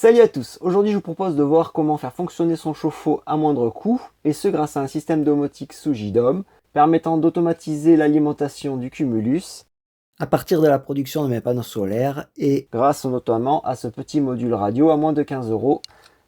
Salut à tous, aujourd'hui je vous propose de voir comment faire fonctionner son chauffe-eau à moindre coût, et ce grâce à un système domotique sous JDOM, permettant d'automatiser l'alimentation du cumulus à partir de la production de mes panneaux solaires, et grâce notamment à ce petit module radio à moins de 15 €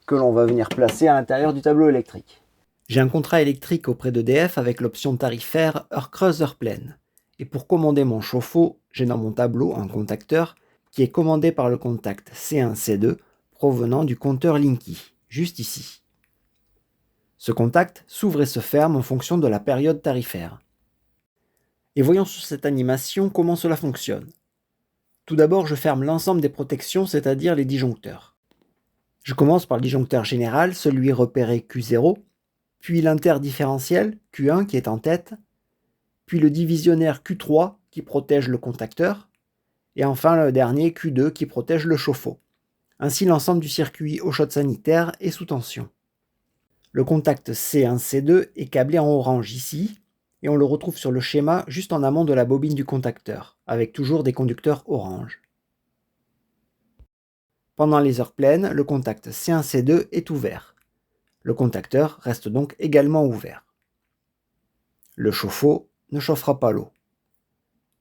que l'on va venir placer à l'intérieur du tableau électrique. J'ai un contrat électrique auprès d'EDF avec l'option tarifaire heure creuse, heure pleine. Et pour commander mon chauffe-eau, j'ai dans mon tableau un contacteur qui est commandé par le contact C1-C2 provenant du compteur Linky, juste ici. Ce contact s'ouvre et se ferme en fonction de la période tarifaire. Et voyons sur cette animation comment cela fonctionne. Tout d'abord, je ferme l'ensemble des protections, c'est-à-dire les disjoncteurs. Je commence par le disjoncteur général, celui repéré Q0, puis l'interdifférentiel Q1 qui est en tête, puis le divisionnaire Q3 qui protège le contacteur, et enfin le dernier Q2 qui protège le chauffe-eau. Ainsi, l'ensemble du circuit au shot sanitaire est sous tension. Le contact C1-C2 est câblé en orange ici, et on le retrouve sur le schéma juste en amont de la bobine du contacteur, avec toujours des conducteurs orange. Pendant les heures pleines, le contact C1-C2 est ouvert. Le contacteur reste donc également ouvert. Le chauffe-eau ne chauffera pas l'eau.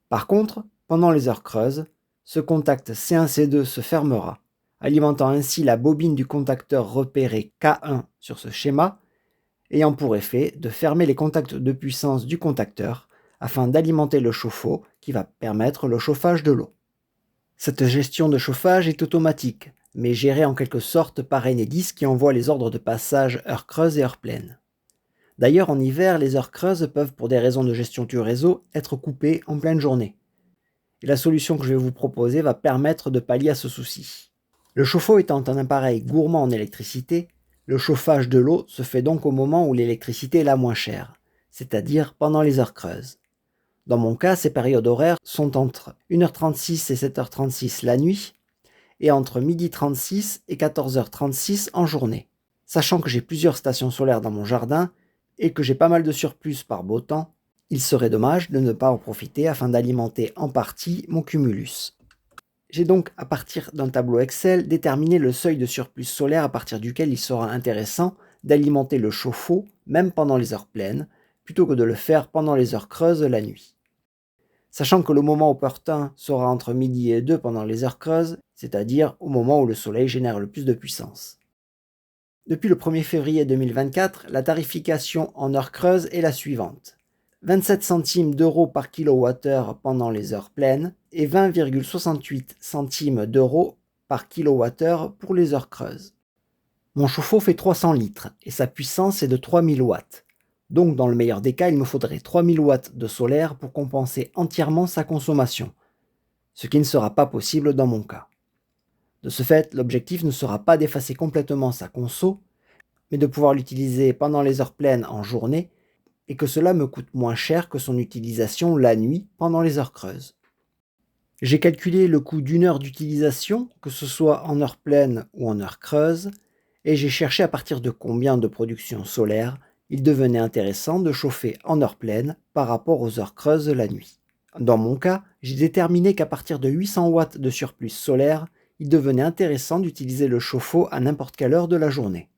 Par contre, pendant les heures creuses, ce contact C1-C2 se fermera, alimentant ainsi la bobine du contacteur repéré K1 sur ce schéma, ayant pour effet de fermer les contacts de puissance du contacteur afin d'alimenter le chauffe-eau qui va permettre le chauffage de l'eau. Cette gestion de chauffage est automatique, mais gérée en quelque sorte par Enedis qui envoie les ordres de passage heure creuse et heure pleine. D'ailleurs, en hiver, les heures creuses peuvent, pour des raisons de gestion du réseau, être coupées en pleine journée. Et la solution que je vais vous proposer va permettre de pallier à ce souci. Le chauffe-eau étant un appareil gourmand en électricité, le chauffage de l'eau se fait donc au moment où l'électricité est la moins chère, c'est-à-dire pendant les heures creuses. Dans mon cas, ces périodes horaires sont entre 1h36 et 7h36 la nuit, et entre 12h36 et 14h36 en journée. Sachant que j'ai plusieurs stations solaires dans mon jardin, et que j'ai pas mal de surplus par beau temps, il serait dommage de ne pas en profiter afin d'alimenter en partie mon cumulus. J'ai donc, à partir d'un tableau Excel, déterminé le seuil de surplus solaire à partir duquel il sera intéressant d'alimenter le chauffe-eau, même pendant les heures pleines, plutôt que de le faire pendant les heures creuses la nuit. Sachant que le moment opportun sera entre midi et 2 pendant les heures creuses, c'est-à-dire au moment où le soleil génère le plus de puissance. Depuis le 1er février 2024, la tarification en heure creuse est la suivante. 27 centimes d'euros par kWh pendant les heures pleines et 20,68 centimes d'euros par kWh pour les heures creuses. Mon chauffe-eau fait 300 litres et sa puissance est de 3000 watts. Donc dans le meilleur des cas, il me faudrait 3000 watts de solaire pour compenser entièrement sa consommation, ce qui ne sera pas possible dans mon cas. De ce fait, l'objectif ne sera pas d'effacer complètement sa conso, mais de pouvoir l'utiliser pendant les heures pleines en journée, et que cela me coûte moins cher que son utilisation la nuit pendant les heures creuses. J'ai calculé le coût d'une heure d'utilisation, que ce soit en heure pleine ou en heure creuse, et j'ai cherché à partir de combien de production solaire il devenait intéressant de chauffer en heure pleine par rapport aux heures creuses la nuit. Dans mon cas, j'ai déterminé qu'à partir de 800 watts de surplus solaire, il devenait intéressant d'utiliser le chauffe-eau à n'importe quelle heure de la journée.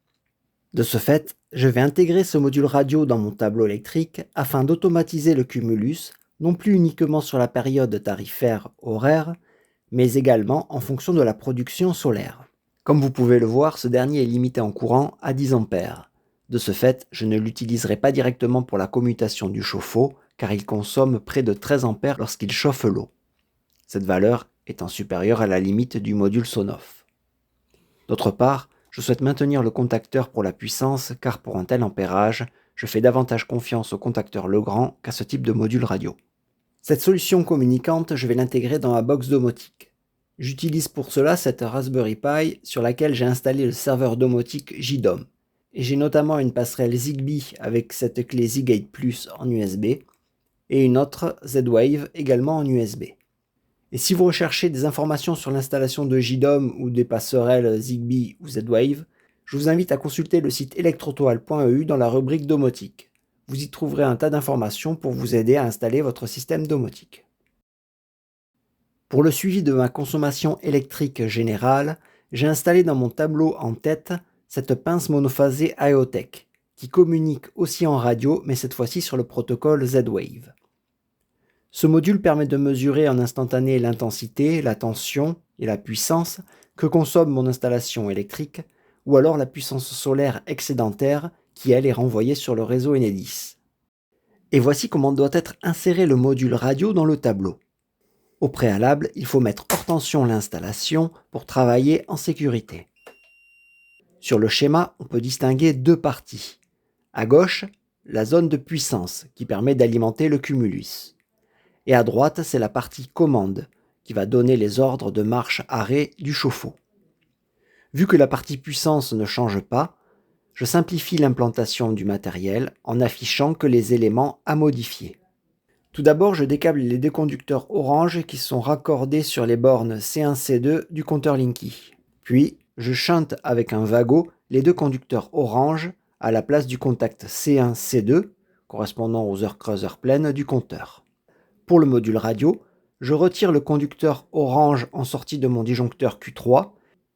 De ce fait, je vais intégrer ce module radio dans mon tableau électrique afin d'automatiser le cumulus, non plus uniquement sur la période tarifaire horaire, mais également en fonction de la production solaire. Comme vous pouvez le voir, ce dernier est limité en courant à 10 ampères. De ce fait, je ne l'utiliserai pas directement pour la commutation du chauffe-eau, car il consomme près de 13 ampères lorsqu'il chauffe l'eau. Cette valeur étant supérieure à la limite du module Sonoff. D'autre part, je souhaite maintenir le contacteur pour la puissance car pour un tel ampérage, je fais davantage confiance au contacteur Legrand qu'à ce type de module radio. Cette solution communicante, je vais l'intégrer dans ma box domotique. J'utilise pour cela cette Raspberry Pi sur laquelle j'ai installé le serveur domotique JDOM. Et j'ai notamment une passerelle Zigbee avec cette clé Z-Gate Plus en USB et une autre Z-Wave également en USB. Et si vous recherchez des informations sur l'installation de JDOM ou des passerelles Zigbee ou Z-Wave, je vous invite à consulter le site electrotoile.eu dans la rubrique domotique. Vous y trouverez un tas d'informations pour vous aider à installer votre système domotique. Pour le suivi de ma consommation électrique générale, J'ai installé dans mon tableau en tête cette pince monophasée AEOTech, qui communique aussi en radio, mais cette fois-ci sur le protocole Z-Wave. Ce module permet de mesurer en instantané l'intensité, la tension et la puissance que consomme mon installation électrique, ou alors la puissance solaire excédentaire qui elle est renvoyée sur le réseau Enedis. Et voici comment doit être inséré le module radio dans le tableau. Au préalable, il faut mettre hors tension l'installation pour travailler en sécurité. Sur le schéma, on peut distinguer deux parties. À gauche, la zone de puissance qui permet d'alimenter le cumulus. Et à droite, c'est la partie commande qui va donner les ordres de marche-arrêt du chauffe-eau. Vu que la partie puissance ne change pas, je simplifie l'implantation du matériel en affichant que les éléments à modifier. Tout d'abord, je décable les deux conducteurs orange qui sont raccordés sur les bornes C1, C2 du compteur Linky. Puis, je shunte avec un wago les deux conducteurs orange à la place du contact C1, C2, correspondant aux heures creuses heures pleines du compteur. Pour le module radio, je retire le conducteur orange en sortie de mon disjoncteur Q3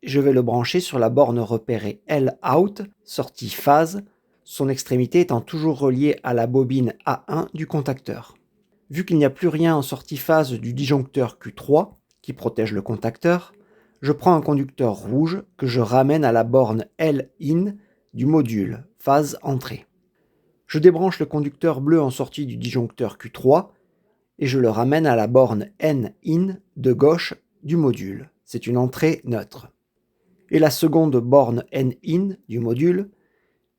et je vais le brancher sur la borne repérée L-out, sortie phase, son extrémité étant toujours reliée à la bobine A1 du contacteur. Vu qu'il n'y a plus rien en sortie phase du disjoncteur Q3, qui protège le contacteur, je prends un conducteur rouge que je ramène à la borne L-in du module, phase entrée. Je débranche le conducteur bleu en sortie du disjoncteur Q3 et je le ramène à la borne N-in de gauche du module. C'est une entrée neutre. Et la seconde borne N-in du module,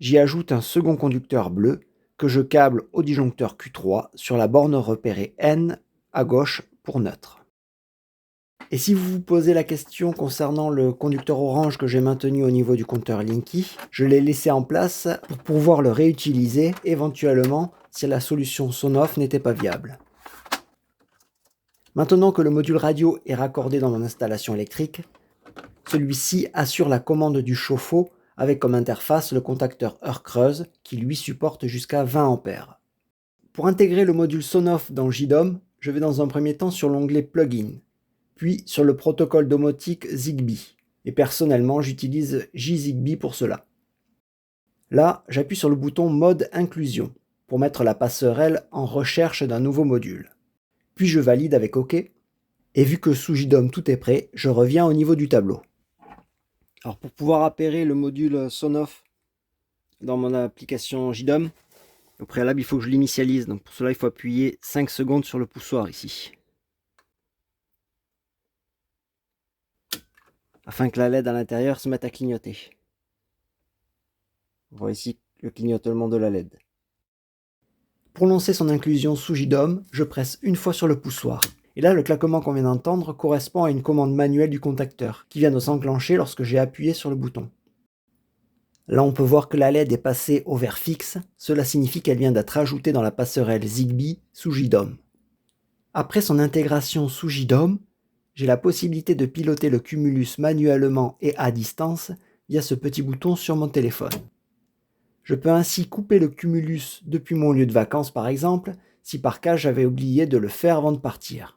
j'y ajoute un second conducteur bleu que je câble au disjoncteur Q3 sur la borne repérée N à gauche pour neutre. Et si vous vous posez la question concernant le conducteur orange que j'ai maintenu au niveau du compteur Linky, je l'ai laissé en place pour pouvoir le réutiliser éventuellement si la solution Sonoff n'était pas viable. Maintenant que le module radio est raccordé dans mon installation électrique, celui-ci assure la commande du chauffe-eau avec comme interface le contacteur heure creuse qui lui supporte jusqu'à 20 A. Pour intégrer le module Sonoff dans JDOM, je vais dans un premier temps sur l'onglet Plugin, puis sur le protocole domotique Zigbee, et personnellement j'utilise JZigbee pour cela. Là, j'appuie sur le bouton Mode Inclusion pour mettre la passerelle en recherche d'un nouveau module. Puis je valide avec OK, et vu que sous JDOM tout est prêt, je reviens au niveau du tableau. Alors pour pouvoir appairer le module Sonoff dans mon application JDOM, au préalable il faut que je l'initialise, donc pour cela il faut appuyer 5 secondes sur le poussoir ici. Afin que la LED à l'intérieur se mette à clignoter. On voit ici le clignotement de la LED. Pour lancer son inclusion sous JDOM, je presse une fois sur le poussoir. Et là, le claquement qu'on vient d'entendre correspond à une commande manuelle du contacteur, qui vient de s'enclencher lorsque j'ai appuyé sur le bouton. Là, on peut voir que la LED est passée au vert fixe, cela signifie qu'elle vient d'être ajoutée dans la passerelle Zigbee sous JDOM. Après son intégration sous JDOM, j'ai la possibilité de piloter le cumulus manuellement et à distance via ce petit bouton sur mon téléphone. Je peux ainsi couper le cumulus depuis mon lieu de vacances par exemple, si par cas j'avais oublié de le faire avant de partir.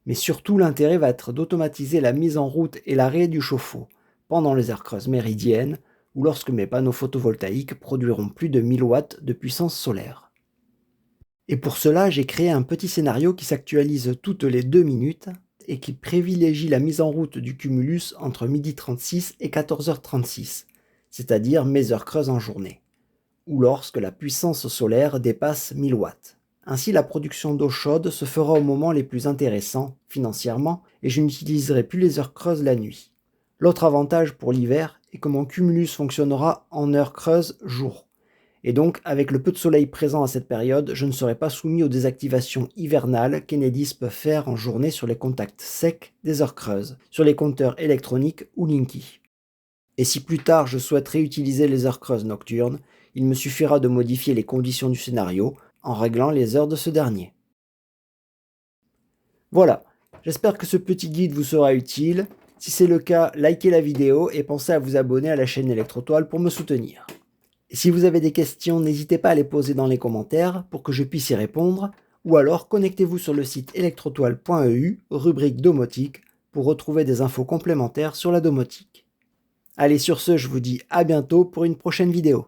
Mais surtout l'intérêt va être d'automatiser la mise en route et l'arrêt du chauffe-eau pendant les heures creuses méridiennes ou lorsque mes panneaux photovoltaïques produiront plus de 1000 watts de puissance solaire. Et pour cela, j'ai créé un petit scénario qui s'actualise toutes les 2 minutes et qui privilégie la mise en route du cumulus entre 12h36 et 14h36, c'est-à-dire mes heures creuses en journée, ou lorsque la puissance solaire dépasse 1000 watts. Ainsi, la production d'eau chaude se fera au moment les plus intéressants financièrement et je n'utiliserai plus les heures creuses la nuit. L'autre avantage pour l'hiver est que mon cumulus fonctionnera en heures creuses jour. Et donc, avec le peu de soleil présent à cette période, je ne serai pas soumis aux désactivations hivernales qu'Enedis peut faire en journée sur les contacts secs des heures creuses, sur les compteurs électroniques ou Linky. Et si plus tard je souhaite réutiliser les heures creuses nocturnes, il me suffira de modifier les conditions du scénario en réglant les heures de ce dernier. Voilà, j'espère que ce petit guide vous sera utile. Si c'est le cas, likez la vidéo et pensez à vous abonner à la chaîne Electrotoile pour me soutenir. Et si vous avez des questions, n'hésitez pas à les poser dans les commentaires pour que je puisse y répondre, ou alors connectez-vous sur le site electrotoile.eu, rubrique domotique, pour retrouver des infos complémentaires sur la domotique. Allez, sur ce, je vous dis à bientôt pour une prochaine vidéo.